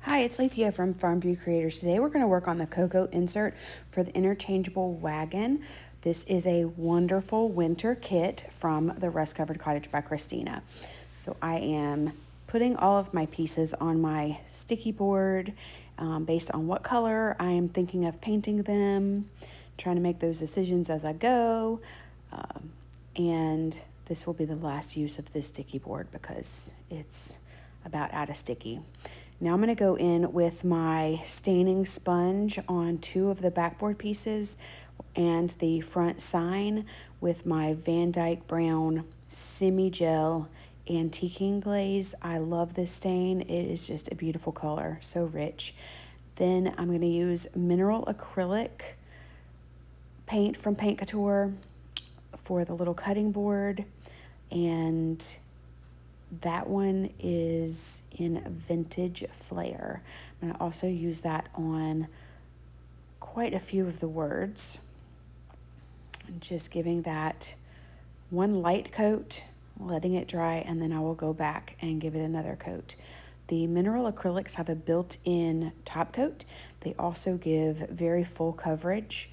Hi, it's Lethea from Farm View Creators. Today we're going to work on the cocoa insert for the Interchangeable Wagon. This is a wonderful winter kit from the Rust Covered Cottage by Christina. So I am putting all of my pieces on my sticky board based on what color I am thinking of painting them, trying to make those decisions as I go. And this will be the last use of this sticky board because it's about out of sticky. Now I'm going to go in with my staining sponge on two of the backboard pieces and the front sign with my Dyke Brown Semi-Gel Antiquing Glaze. I love this stain. It is just a beautiful color, so rich. Then I'm going to use mineral acrylic paint from Paint Couture for the little cutting board, and that one is in vintage Flair. I'm going to also use that on quite a few of the words. Just giving that one light coat, letting it dry, and then I will go back and give it another coat. The mineral acrylics have a built-in top coat. They also give very full coverage.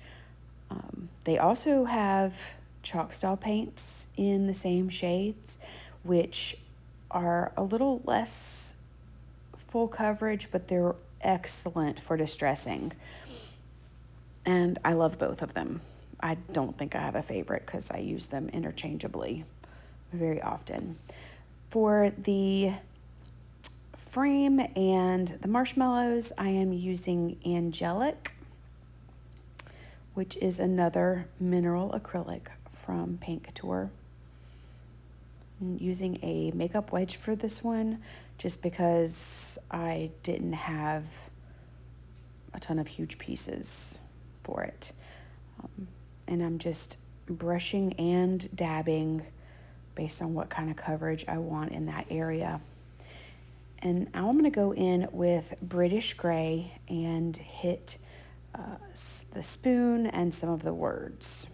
They also have chalk style paints in the same shades, which are a little less full coverage, but they're excellent for distressing. And I love both of them. I don't think I have a favorite because I use them interchangeably very often. For the frame and the marshmallows, I am using Angelic, which is another mineral acrylic from Paint Couture. I'm using a makeup wedge for this one just because I didn't have a ton of huge pieces for it. And I'm just brushing and dabbing based on what kind of coverage I want in that area. And now I'm going to go in with British Gray and hit the spoon and some of the words.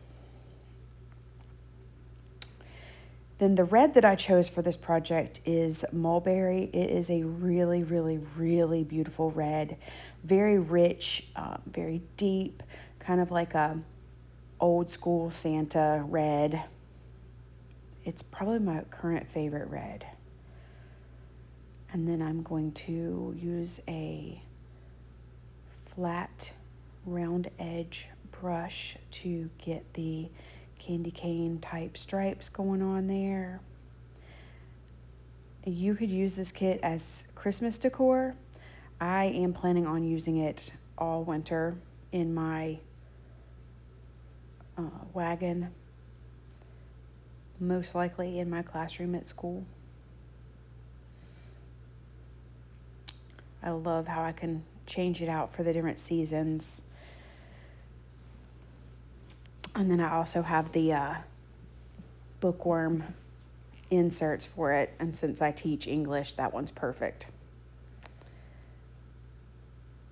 Then the red that I chose for this project is Mulberry. It is a really, really, really beautiful red. Very rich, very deep, kind of like a old school Santa red. It's probably my current favorite red. And then I'm going to use a flat round edge brush to get the candy cane type stripes going on there. You could use this kit as Christmas decor. I am planning on using it all winter in my wagon, most likely in my classroom at school. I love how I can change it out for the different seasons. And then I also have the bookworm inserts for it. And since I teach English, that one's perfect.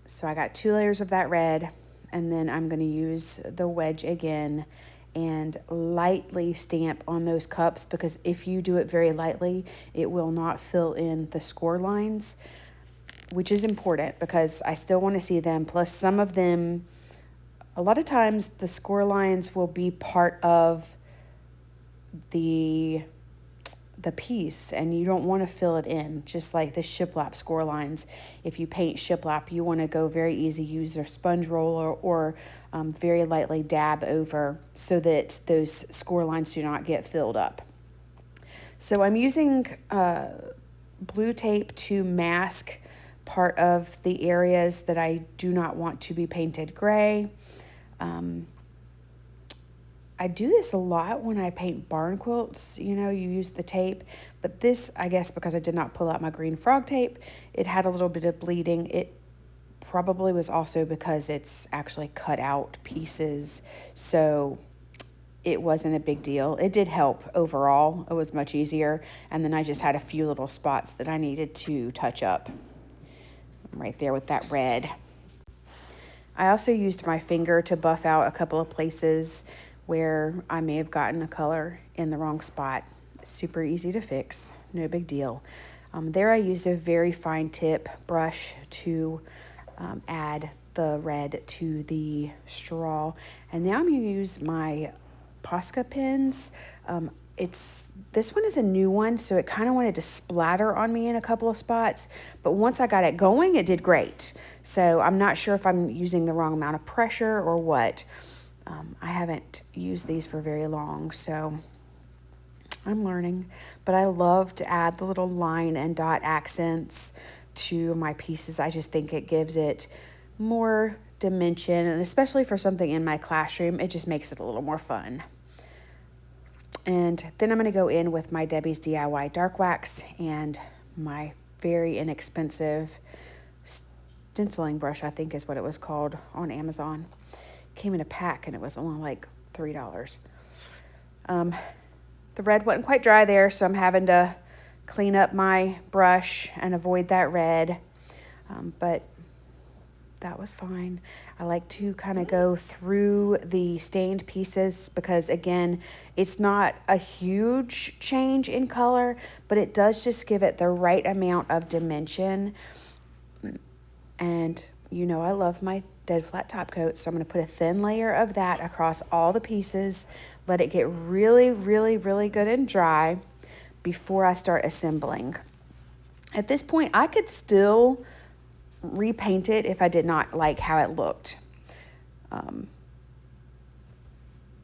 So I got 2 layers of that red. And then I'm going to use the wedge again and lightly stamp on those cups, because if you do it very lightly, it will not fill in the score lines, which is important because I still want to see them. Plus some of them, a lot of times the score lines will be part of the piece and you don't want to fill it in, just like the shiplap score lines. If you paint shiplap, you want to go very easy, use your sponge roller or very lightly dab over so that those score lines do not get filled up. So I'm using blue tape to mask part of the areas that I do not want to be painted gray. I do this a lot when I paint barn quilts. You know, you use the tape, but this, I guess because I did not pull out my green frog tape, it had a little bit of bleeding. It probably was also because it's actually cut out pieces, so it wasn't a big deal. It did help overall. It was much easier, and then I just had a few little spots that I needed to touch up. Right there with that red. I also used my finger to buff out a couple of places where I may have gotten a color in the wrong spot. Super easy to fix, no big deal. There I used a very fine tip brush to add the red to the straw. And now I'm going to use my Posca pens. This one is a new one, so it kind of wanted to splatter on me in a couple of spots, but once I got it going, it did great. So I'm not sure if I'm using the wrong amount of pressure or what. I haven't used these for very long, so I'm learning, but I love to add the little line and dot accents to my pieces. I just think it gives it more dimension, and especially for something in my classroom, it just makes it a little more fun. And then I'm going to go in with my Debi's DIY Dark Wax and my very inexpensive stenciling brush, I think is what it was called on Amazon. It came in a pack and it was only like $3. The red wasn't quite dry there, so I'm having to clean up my brush and avoid that red, but that was fine. I like to kind of go through the stained pieces because, again, it's not a huge change in color, but it does just give it the right amount of dimension. And you know I love my Dead Flat Topcoat, so I'm going to put a thin layer of that across all the pieces, let it get really, really, really good and dry before I start assembling. At this point, I could still repaint it if I did not like how it looked.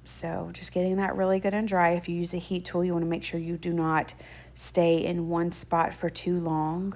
So just getting that really good and dry. If you use a heat tool, you want to make sure you do not stay in one spot for too long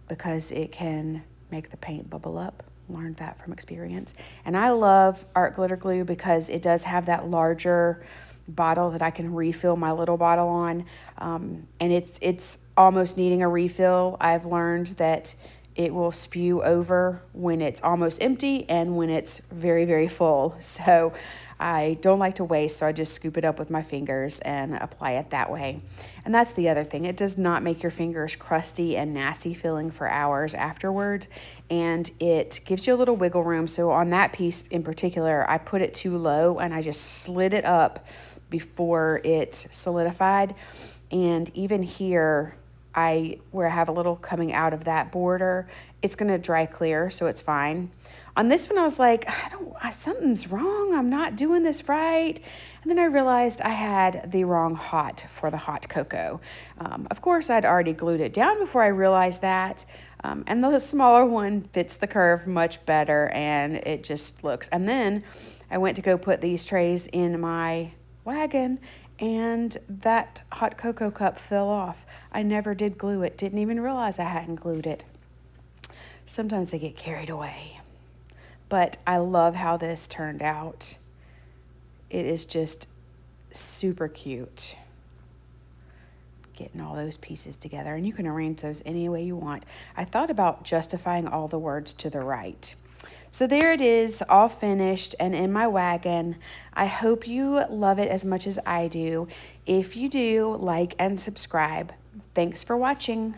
because it can make the paint bubble up. Learned that from experience. And I love art glitter glue because it does have that larger bottle that I can refill my little bottle on. And it's almost needing a refill. I've learned that it will spew over when it's almost empty and when it's very, very full. So I don't like to waste, so I just scoop it up with my fingers and apply it that way. And that's the other thing. It does not make your fingers crusty and nasty feeling for hours afterwards, and it gives you a little wiggle room. So on that piece in particular, I put it too low and I just slid it up before it solidified. And even here, where I have a little coming out of that border, it's going to dry clear, so it's fine. On this one, I was like, something's wrong. I'm not doing this right. And then I realized I had the wrong hot for the hot cocoa. Of course, I'd already glued it down before I realized that. And the smaller one fits the curve much better, and it just looks. And then I went to go put these trays in my wagon, and that hot cocoa cup fell off. I never did glue it. Didn't even realize I hadn't glued it. Sometimes I get carried away. But I love how this turned out. It is just super cute. Getting all those pieces together, and you can arrange those any way you want. I thought about justifying all the words to the right. So there it is, all finished and in my wagon. I hope you love it as much as I do. If you do, like and subscribe. Thanks for watching.